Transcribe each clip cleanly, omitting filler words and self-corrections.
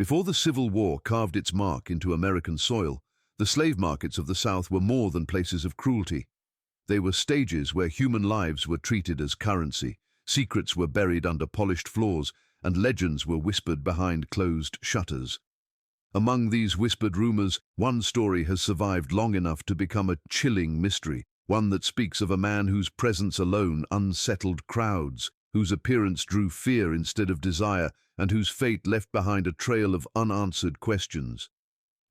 Before the Civil War carved its mark into American soil, the slave markets of the South were more than places of cruelty. They were stages where human lives were treated as currency, secrets were buried under polished floors, and legends were whispered behind closed shutters. Among these whispered rumors, one story has survived long enough to become a chilling mystery, one that speaks of a man whose presence alone unsettled crowds, whose appearance drew fear instead of desire, and whose fate left behind a trail of unanswered questions.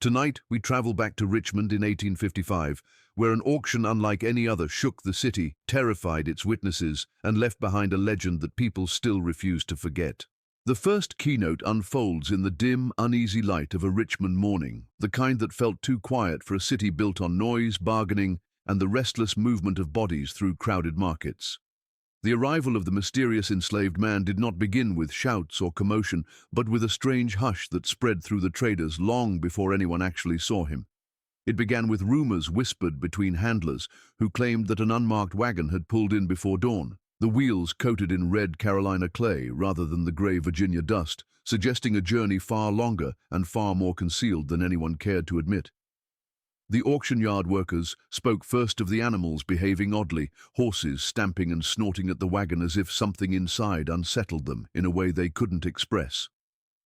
Tonight, we travel back to Richmond in 1855, where an auction unlike any other shook the city, terrified its witnesses, and left behind a legend that people still refuse to forget. The first keynote unfolds in the dim, uneasy light of a Richmond morning, the kind that felt too quiet for a city built on noise, bargaining, and the restless movement of bodies through crowded markets. The arrival of the mysterious enslaved man did not begin with shouts or commotion, but with a strange hush that spread through the traders long before anyone actually saw him. It began with rumors whispered between handlers who claimed that an unmarked wagon had pulled in before dawn, the wheels coated in red Carolina clay rather than the gray Virginia dust, suggesting a journey far longer and far more concealed than anyone cared to admit. The auction yard workers spoke first of the animals behaving oddly, horses stamping and snorting at the wagon as if something inside unsettled them in a way they couldn't express.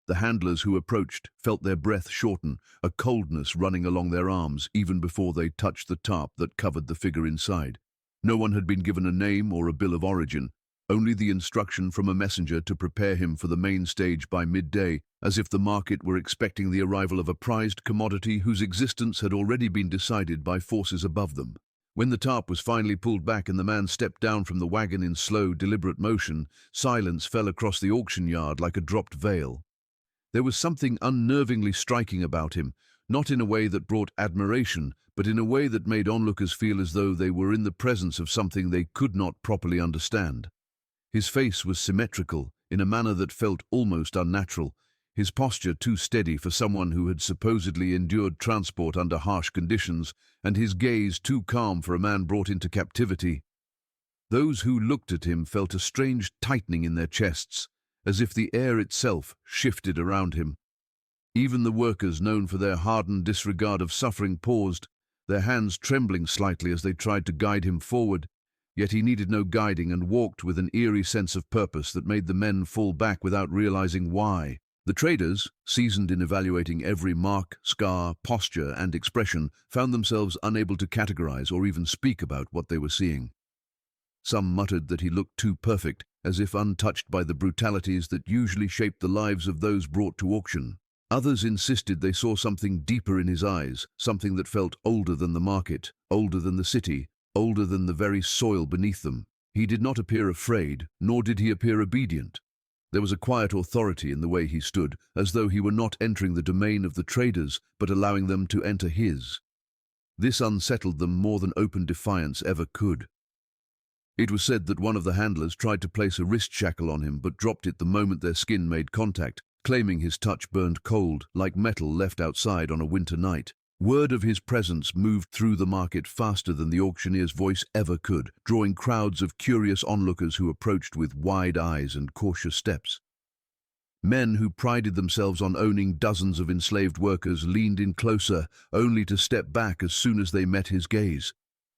The handlers who approached felt their breath shorten, a coldness running along their arms even before they touched the tarp that covered the figure inside. No one had been given a name or a bill of origin, only the instruction from a messenger to prepare him for the main stage by midday, as if the market were expecting the arrival of a prized commodity whose existence had already been decided by forces above them. When the tarp was finally pulled back and the man stepped down from the wagon in slow, deliberate motion, silence fell across the auction yard like a dropped veil. There was something unnervingly striking about him, not in a way that brought admiration, but in a way that made onlookers feel as though they were in the presence of something they could not properly understand. His face was symmetrical, in a manner that felt almost unnatural, his posture too steady for someone who had supposedly endured transport under harsh conditions, and his gaze too calm for a man brought into captivity. Those who looked at him felt a strange tightening in their chests, as if the air itself shifted around him. Even the workers, known for their hardened disregard of suffering, paused, their hands trembling slightly as they tried to guide him forward. Yet he needed no guiding and walked with an eerie sense of purpose that made the men fall back without realizing why. The traders, seasoned in evaluating every mark, scar, posture, and expression, found themselves unable to categorize or even speak about what they were seeing. Some muttered that he looked too perfect, as if untouched by the brutalities that usually shaped the lives of those brought to auction. Others insisted they saw something deeper in his eyes, something that felt older than the market, older than the city, older than the very soil beneath them. He did not appear afraid, nor did he appear obedient. There was a quiet authority in the way he stood, as though he were not entering the domain of the traders, but allowing them to enter his. This unsettled them more than open defiance ever could. It was said that one of the handlers tried to place a wrist shackle on him, but dropped it the moment their skin made contact, claiming his touch burned cold, like metal left outside on a winter night. Word of his presence moved through the market faster than the auctioneer's voice ever could, drawing crowds of curious onlookers who approached with wide eyes and cautious steps. Men who prided themselves on owning dozens of enslaved workers leaned in closer, only to step back as soon as they met his gaze.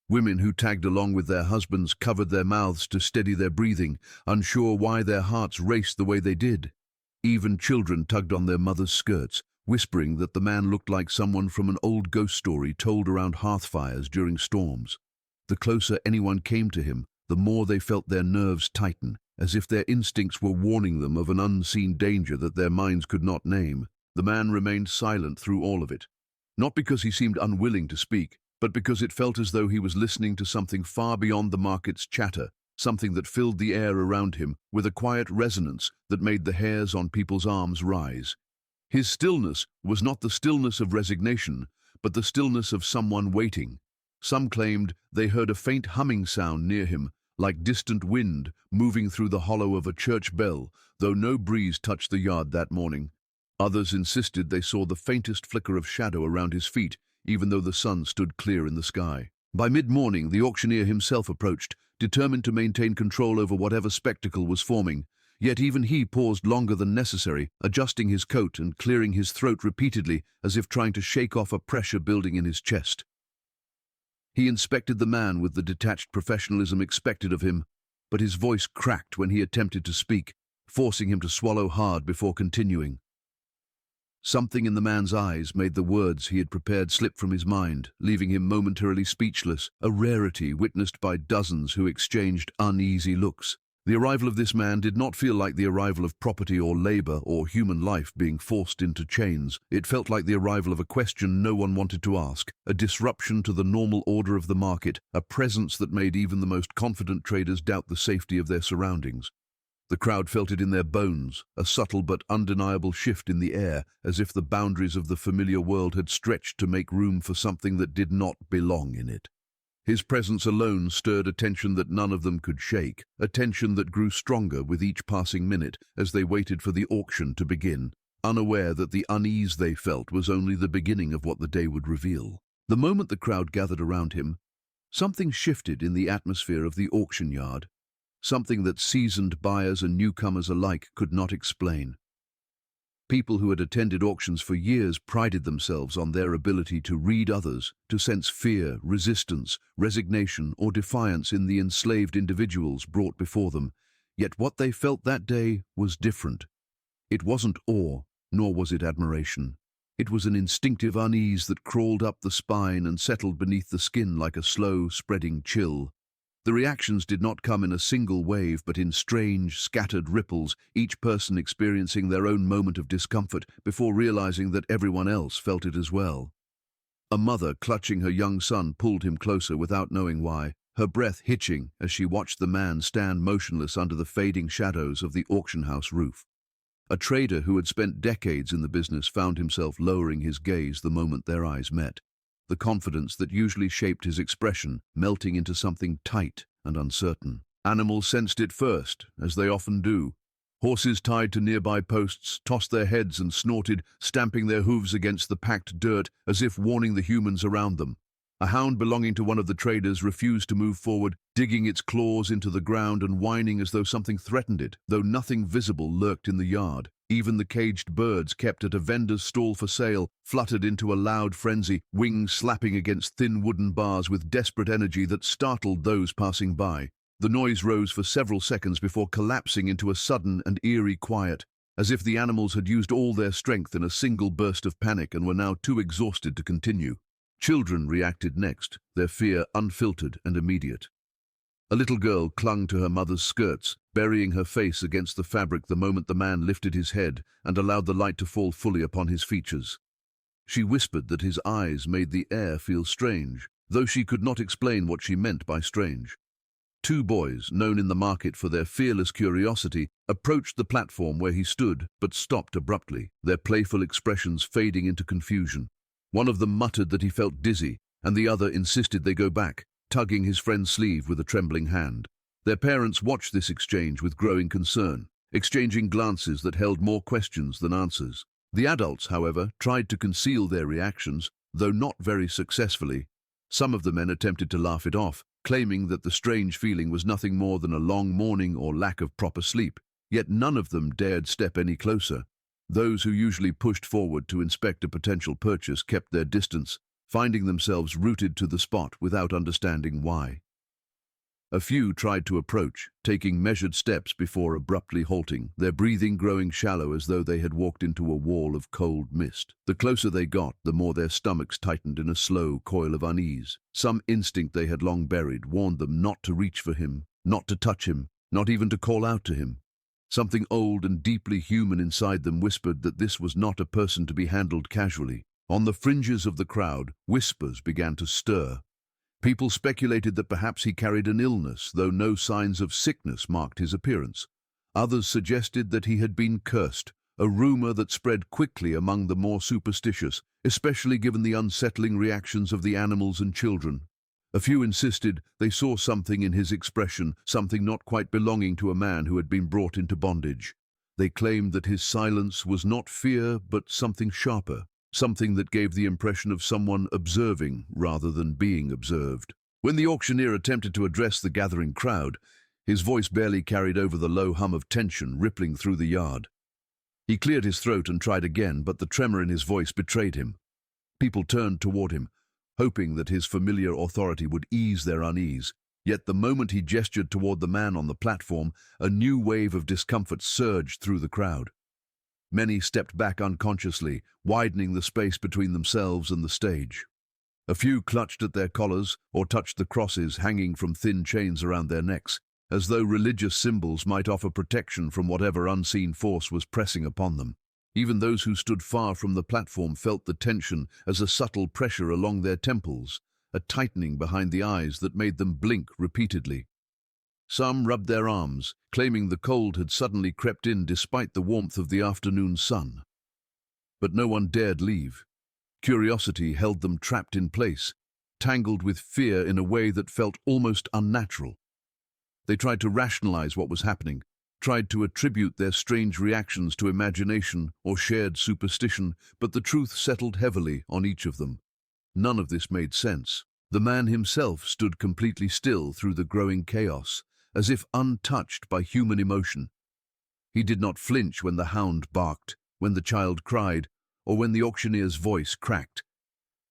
Women who tagged along with their husbands covered their mouths to steady their breathing, unsure why their hearts raced the way they did. Even children tugged on their mothers' skirts, whispering that the man looked like someone from an old ghost story told around hearth fires during storms. The closer anyone came to him, the more they felt their nerves tighten, as if their instincts were warning them of an unseen danger that their minds could not name. The man remained silent through all of it, not because he seemed unwilling to speak, but because it felt as though he was listening to something far beyond the market's chatter, something that filled the air around him with a quiet resonance that made the hairs on people's arms rise. His stillness was not the stillness of resignation, but the stillness of someone waiting. Some claimed they heard a faint humming sound near him, like distant wind moving through the hollow of a church bell, though no breeze touched the yard that morning. Others insisted they saw the faintest flicker of shadow around his feet, even though the sun stood clear in the sky. By mid-morning, the auctioneer himself approached, determined to maintain control over whatever spectacle was forming. Yet even he paused longer than necessary, adjusting his coat and clearing his throat repeatedly as if trying to shake off a pressure building in his chest. He inspected the man with the detached professionalism expected of him, but his voice cracked when he attempted to speak, forcing him to swallow hard before continuing. Something in the man's eyes made the words he had prepared slip from his mind, leaving him momentarily speechless, a rarity witnessed by dozens who exchanged uneasy looks. The arrival of this man did not feel like the arrival of property or labor or human life being forced into chains. It felt like the arrival of a question no one wanted to ask, a disruption to the normal order of the market, a presence that made even the most confident traders doubt the safety of their surroundings. The crowd felt it in their bones, a subtle but undeniable shift in the air, as if the boundaries of the familiar world had stretched to make room for something that did not belong in it. His presence alone stirred a tension that none of them could shake, a tension that grew stronger with each passing minute as they waited for the auction to begin, unaware that the unease they felt was only the beginning of what the day would reveal. The moment the crowd gathered around him, something shifted in the atmosphere of the auction yard, something that seasoned buyers and newcomers alike could not explain. People who had attended auctions for years prided themselves on their ability to read others, to sense fear, resistance, resignation, or defiance in the enslaved individuals brought before them. Yet what they felt that day was different. It wasn't awe, nor was it admiration. It was an instinctive unease that crawled up the spine and settled beneath the skin like a slow, spreading chill. The reactions did not come in a single wave, but in strange, scattered ripples, each person experiencing their own moment of discomfort before realizing that everyone else felt it as well. A mother clutching her young son pulled him closer without knowing why, her breath hitching as she watched the man stand motionless under the fading shadows of the auction house roof. A trader who had spent decades in the business found himself lowering his gaze the moment their eyes met. The confidence that usually shaped his expression melting into something tight and uncertain. Animals sensed it first, as they often do. Horses tied to nearby posts tossed their heads and snorted, stamping their hooves against the packed dirt as if warning the humans around them. A hound belonging to one of the traders refused to move forward, digging its claws into the ground and whining as though something threatened it, though nothing visible lurked in the yard. Even the caged birds kept at a vendor's stall for sale fluttered into a loud frenzy, wings slapping against thin wooden bars with desperate energy that startled those passing by. The noise rose for several seconds before collapsing into a sudden and eerie quiet, as if the animals had used all their strength in a single burst of panic and were now too exhausted to continue. Children reacted next, their fear unfiltered and immediate. A little girl clung to her mother's skirts, burying her face against the fabric the moment the man lifted his head and allowed the light to fall fully upon his features. She whispered that his eyes made the air feel strange, though she could not explain what she meant by strange. Two boys, known in the market for their fearless curiosity, approached the platform where he stood, but stopped abruptly, their playful expressions fading into confusion. One of them muttered that he felt dizzy, and the other insisted they go back, tugging his friend's sleeve with a trembling hand. Their parents watched this exchange with growing concern, exchanging glances that held more questions than answers. The adults, however, tried to conceal their reactions, though not very successfully. Some of the men attempted to laugh it off, claiming that the strange feeling was nothing more than a long morning or lack of proper sleep, yet none of them dared step any closer. Those who usually pushed forward to inspect a potential purchase kept their distance, finding themselves rooted to the spot without understanding why. A few tried to approach, taking measured steps before abruptly halting, their breathing growing shallow as though they had walked into a wall of cold mist. The closer they got, the more their stomachs tightened in a slow coil of unease. Some instinct they had long buried warned them not to reach for him, not to touch him, not even to call out to him. Something old and deeply human inside them whispered that this was not a person to be handled casually. On the fringes of the crowd, whispers began to stir. People speculated that perhaps he carried an illness, though no signs of sickness marked his appearance. Others suggested that he had been cursed, a rumor that spread quickly among the more superstitious, especially given the unsettling reactions of the animals and children. A few insisted they saw something in his expression, something not quite belonging to a man who had been brought into bondage. They claimed that his silence was not fear, but something sharper, something that gave the impression of someone observing rather than being observed. When the auctioneer attempted to address the gathering crowd, His voice barely carried over the low hum of tension rippling through the yard. He cleared his throat and tried again, but the tremor in his voice betrayed him. People turned toward him, hoping that his familiar authority would ease their unease. Yet the moment he gestured toward the man on the platform, a new wave of discomfort surged through the crowd. Many stepped back unconsciously, widening the space between themselves and the stage. A few clutched at their collars or touched the crosses hanging from thin chains around their necks, as though religious symbols might offer protection from whatever unseen force was pressing upon them. Even those who stood far from the platform felt the tension as a subtle pressure along their temples, a tightening behind the eyes that made them blink repeatedly. Some rubbed their arms, claiming the cold had suddenly crept in despite the warmth of the afternoon sun. But no one dared leave. Curiosity held them trapped in place, tangled with fear in a way that felt almost unnatural. They tried to rationalize what was happening, tried to attribute their strange reactions to imagination or shared superstition, but the truth settled heavily on each of them. None of this made sense. The man himself stood completely still through the growing chaos, as if untouched by human emotion. He did not flinch when the hound barked, when the child cried, or when the auctioneer's voice cracked.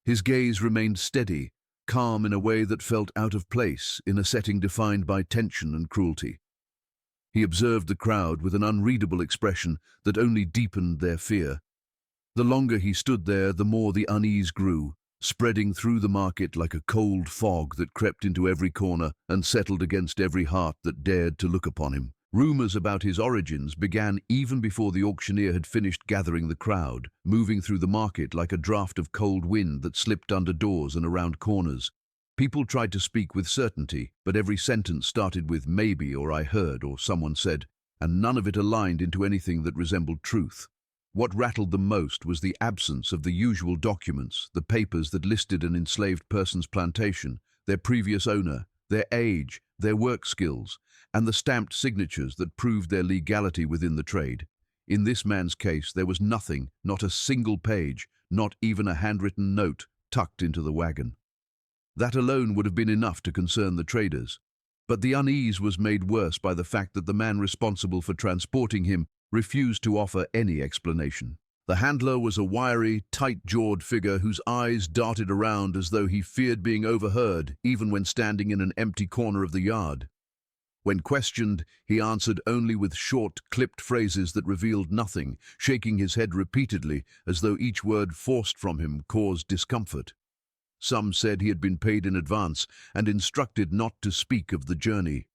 His gaze remained steady, calm in a way that felt out of place in a setting defined by tension and cruelty. He observed the crowd with an unreadable expression that only deepened their fear. The longer he stood there, the more the unease grew, spreading through the market like a cold fog that crept into every corner and settled against every heart that dared to look upon him. Rumors about his origins began even before the auctioneer had finished gathering the crowd, moving through the market like a draught of cold wind that slipped under doors and around corners. People tried to speak with certainty, but every sentence started with maybe or I heard or someone said, and none of it aligned into anything that resembled truth. What rattled them most was the absence of the usual documents, the papers that listed an enslaved person's plantation, their previous owner, their age, their work skills, and the stamped signatures that proved their legality within the trade. In this man's case, there was nothing, not a single page, not even a handwritten note tucked into the wagon. That alone would have been enough to concern the traders. But the unease was made worse by the fact that the man responsible for transporting him refused to offer any explanation. The handler was a wiry, tight-jawed figure whose eyes darted around as though he feared being overheard, even when standing in an empty corner of the yard. When questioned, he answered only with short, clipped phrases that revealed nothing, shaking his head repeatedly as though each word forced from him caused discomfort. Some said he had been paid in advance and instructed not to speak of the journey.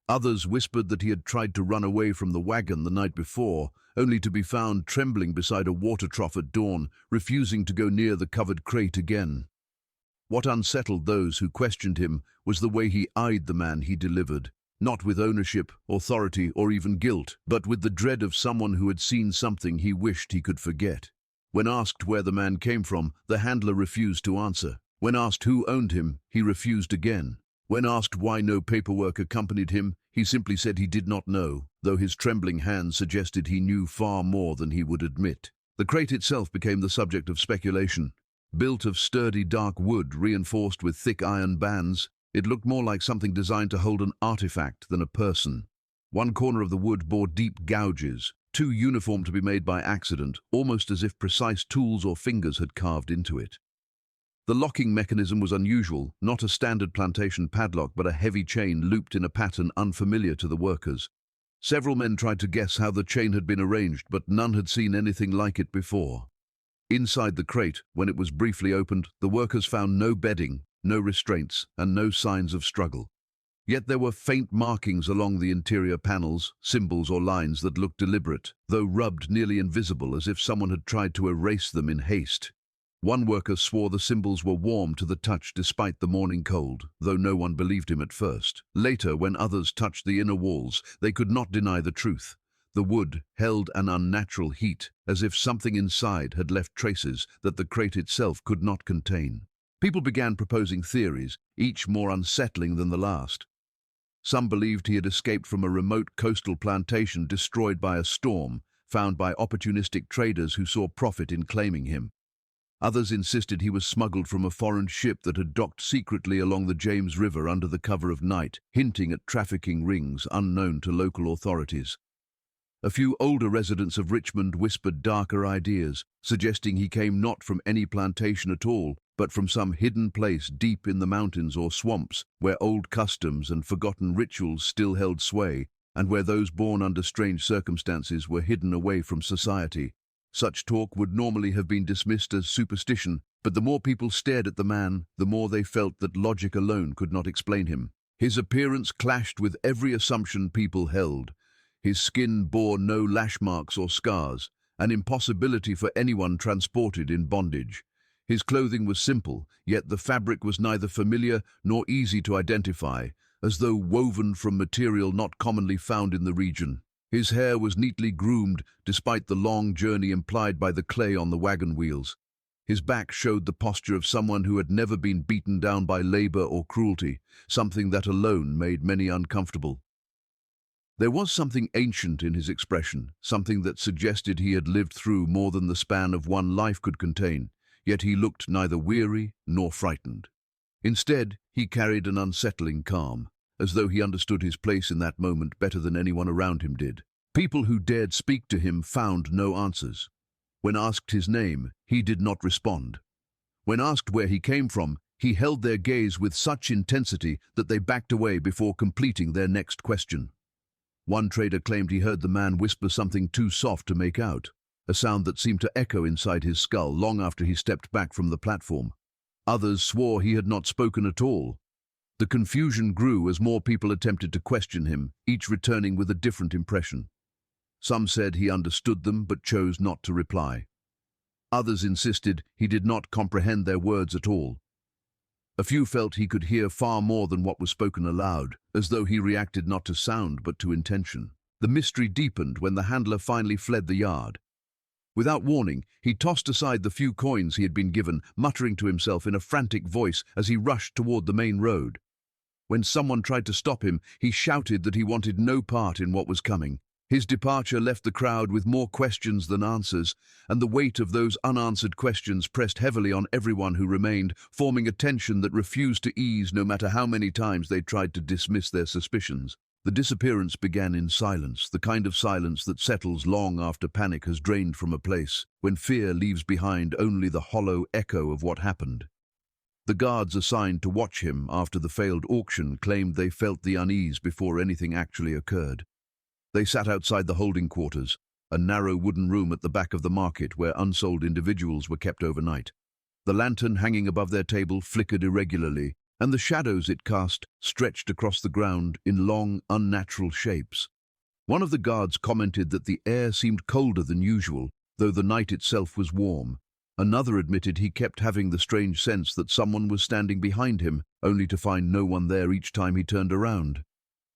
Others whispered that he had tried to run away from the wagon the night before, only to be found trembling beside a water trough at dawn, refusing to go near the covered crate again. What unsettled those who questioned him was the way he eyed the man he delivered, not with ownership, authority, or even guilt, but with the dread of someone who had seen something he wished he could forget. When asked where the man came from, the handler refused to answer. When asked who owned him, he refused again. When asked why no paperwork accompanied him, he simply said he did not know, though his trembling hands suggested he knew far more than he would admit. The crate itself became the subject of speculation. Built of sturdy dark wood reinforced with thick iron bands, it looked more like something designed to hold an artifact than a person. One corner of the wood bore deep gouges, too uniform to be made by accident, almost as if precise tools or fingers had carved into it. The locking mechanism was unusual, not a standard plantation padlock, but a heavy chain looped in a pattern unfamiliar to the workers. Several men tried to guess how the chain had been arranged, but none had seen anything like it before. Inside the crate, when it was briefly opened, the workers found no bedding, no restraints, and no signs of struggle. Yet there were faint markings along the interior panels, symbols or lines that looked deliberate, though rubbed nearly invisible as if someone had tried to erase them in haste. One worker swore the symbols were warm to the touch despite the morning cold, though no one believed him at first. Later, when others touched the inner walls, they could not deny the truth. The wood held an unnatural heat, as if something inside had left traces that the crate itself could not contain. People began proposing theories, each more unsettling than the last. Some believed he had escaped from a remote coastal plantation destroyed by a storm, found by opportunistic traders who saw profit in claiming him. Others insisted he was smuggled from a foreign ship that had docked secretly along the James River under the cover of night, hinting at trafficking rings unknown to local authorities. A few older residents of Richmond whispered darker ideas, suggesting he came not from any plantation at all, but from some hidden place deep in the mountains or swamps, where old customs and forgotten rituals still held sway, and where those born under strange circumstances were hidden away from society. Such talk would normally have been dismissed as superstition, but the more people stared at the man, the more they felt that logic alone could not explain him. His appearance clashed with every assumption people held. His skin bore no lash marks or scars, an impossibility for anyone transported in bondage. His clothing was simple, yet the fabric was neither familiar nor easy to identify, as though woven from material not commonly found in the region. His hair was neatly groomed, despite the long journey implied by the clay on the wagon wheels. His back showed the posture of someone who had never been beaten down by labor or cruelty, something that alone made many uncomfortable. There was something ancient in his expression, something that suggested he had lived through more than the span of one life could contain, yet he looked neither weary nor frightened. Instead, he carried an unsettling calm, as though he understood his place in that moment better than anyone around him did. People who dared speak to him found no answers. When asked his name, he did not respond. When asked where he came from, he held their gaze with such intensity that they backed away before completing their next question. One trader claimed he heard the man whisper something too soft to make out, a sound that seemed to echo inside his skull long after he stepped back from the platform. Others swore he had not spoken at all. The confusion grew as more people attempted to question him, each returning with a different impression. Some said he understood them but chose not to reply. Others insisted he did not comprehend their words at all. A few felt he could hear far more than what was spoken aloud, as though he reacted not to sound but to intention. The mystery deepened when the handler finally fled the yard. Without warning, he tossed aside the few coins he had been given, muttering to himself in a frantic voice as he rushed toward the main road. When someone tried to stop him, he shouted that he wanted no part in what was coming. His departure left the crowd with more questions than answers, and the weight of those unanswered questions pressed heavily on everyone who remained, forming a tension that refused to ease no matter how many times they tried to dismiss their suspicions. The disappearance began in silence, the kind of silence that settles long after panic has drained from a place, when fear leaves behind only the hollow echo of what happened. The guards assigned to watch him after the failed auction claimed they felt the unease before anything actually occurred. They sat outside the holding quarters, a narrow wooden room at the back of the market where unsold individuals were kept overnight. The lantern hanging above their table flickered irregularly, and the shadows it cast stretched across the ground in long, unnatural shapes. One of the guards commented that the air seemed colder than usual, though the night itself was warm. Another admitted he kept having the strange sense that someone was standing behind him, only to find no one there each time he turned around.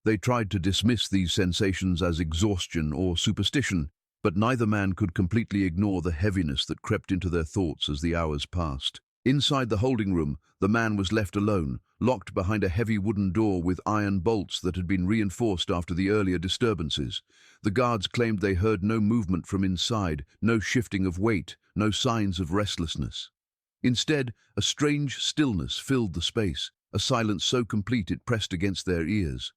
They tried to dismiss these sensations as exhaustion or superstition, but neither man could completely ignore the heaviness that crept into their thoughts as the hours passed. Inside the holding room, the man was left alone, locked behind a heavy wooden door with iron bolts that had been reinforced after the earlier disturbances. The guards claimed they heard no movement from inside, no shifting of weight, no signs of restlessness. Instead, a strange stillness filled the space, a silence so complete it pressed against their ears.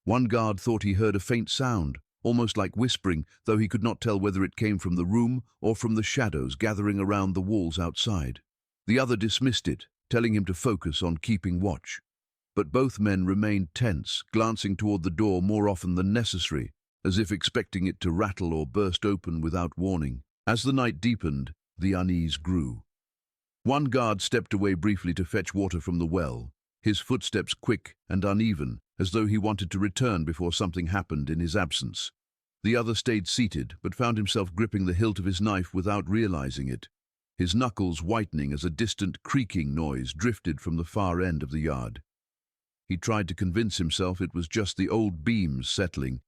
One guard thought he heard a faint sound, almost like whispering, though he could not tell whether it came from the room or from the shadows gathering around the walls outside. The other dismissed it, telling him to focus on keeping watch. But both men remained tense, glancing toward the door more often than necessary, as if expecting it to rattle or burst open without warning. As the night deepened, the unease grew. One guard stepped away briefly to fetch water from the well, his footsteps quick and uneven, as though he wanted to return before something happened in his absence. The other stayed seated, but found himself gripping the hilt of his knife without realizing it, his knuckles whitening as a distant creaking noise drifted from the far end of the yard. He tried to convince himself it was just the old beams settling,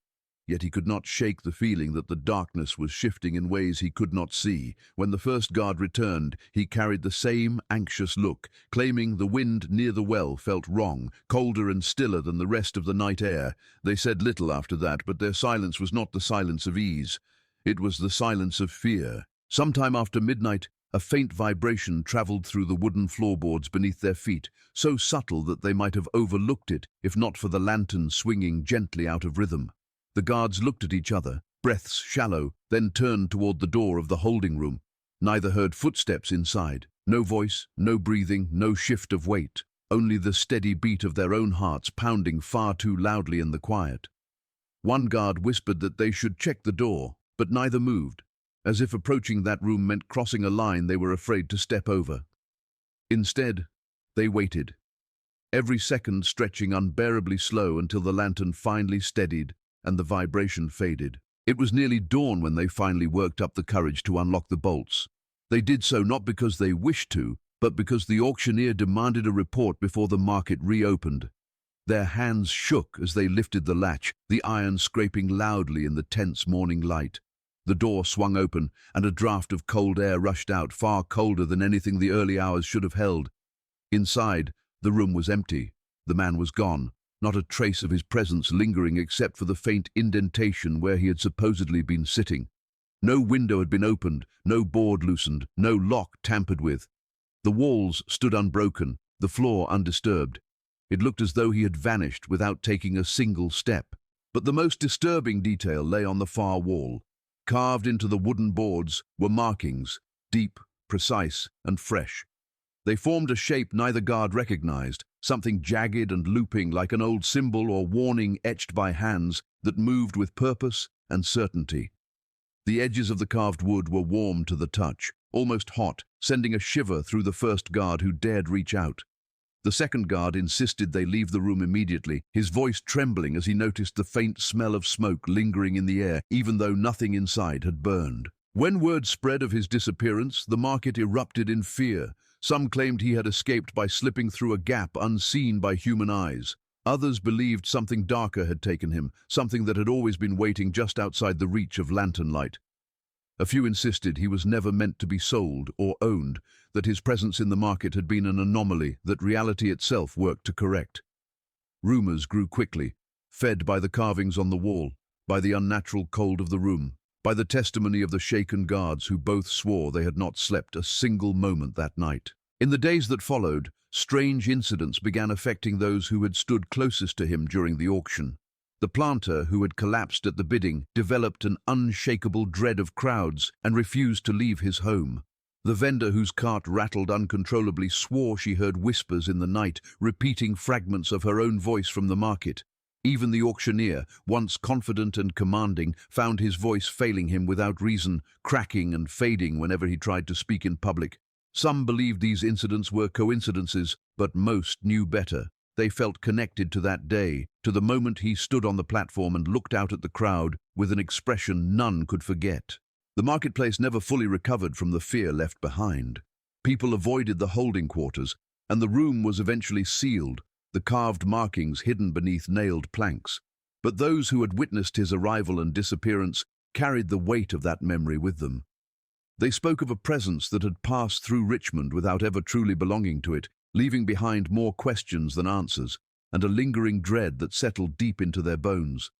yet he could not shake the feeling that the darkness was shifting in ways he could not see. When the first guard returned, he carried the same anxious look, claiming the wind near the well felt wrong, colder and stiller than the rest of the night air. They said little after that, but their silence was not the silence of ease. It was the silence of fear. Sometime after midnight, A faint vibration traveled through the wooden floorboards beneath their feet, so subtle that they might have overlooked it if not for the lantern swinging gently out of rhythm. The guards looked at each other, breaths shallow, then turned toward the door of the holding room. Neither heard footsteps inside. No voice, no breathing, no shift of weight. Only the steady beat of their own hearts pounding far too loudly in the quiet. One guard whispered that they should check the door, but neither moved, as if approaching that room meant crossing a line they were afraid to step over. Instead, they waited, every second stretching unbearably slow until the lantern finally steadied and the vibration faded. It was nearly dawn when they finally worked up the courage to unlock the bolts. They did so not because they wished to, but because the auctioneer demanded a report before the market reopened. Their hands shook as they lifted the latch, the iron scraping loudly in the tense morning light. The door swung open, and a draft of cold air rushed out, far colder than anything the early hours should have held. Inside, the room was empty. The man was gone, not a trace of his presence lingering except for the faint indentation where he had supposedly been sitting. No window had been opened, no board loosened, no lock tampered with. The walls stood unbroken, the floor undisturbed. It looked as though he had vanished without taking a single step. But the most disturbing detail lay on the far wall. Carved into the wooden boards were markings, deep, precise, and fresh. They formed a shape neither guard recognized, something jagged and looping like an old symbol or warning etched by hands that moved with purpose and certainty. The edges of the carved wood were warm to the touch, almost hot, sending a shiver through the first guard who dared reach out. The second guard insisted they leave the room immediately, his voice trembling as he noticed the faint smell of smoke lingering in the air, even though nothing inside had burned. When word spread of his disappearance, the market erupted in fear. Some claimed he had escaped by slipping through a gap unseen by human eyes. Others believed something darker had taken him, something that had always been waiting just outside the reach of lantern light. A few insisted he was never meant to be sold or owned, that his presence in the market had been an anomaly that reality itself worked to correct. Rumors grew quickly, fed by the carvings on the wall, by the unnatural cold of the room, by the testimony of the shaken guards who both swore they had not slept a single moment that night. In the days that followed, strange incidents began affecting those who had stood closest to him during the auction. The planter, who had collapsed at the bidding, developed an unshakable dread of crowds and refused to leave his home. The vendor, whose cart rattled uncontrollably, swore she heard whispers in the night, repeating fragments of her own voice from the market. Even the auctioneer, once confident and commanding, found his voice failing him without reason, cracking and fading whenever he tried to speak in public. Some believed these incidents were coincidences, but most knew better. They felt connected to that day, to the moment he stood on the platform and looked out at the crowd with an expression none could forget. The marketplace never fully recovered from the fear left behind. People avoided the holding quarters, and the room was eventually sealed, the carved markings hidden beneath nailed planks. But those who had witnessed his arrival and disappearance carried the weight of that memory with them. They spoke of a presence that had passed through Richmond without ever truly belonging to it, leaving behind more questions than answers, and a lingering dread that settled deep into their bones.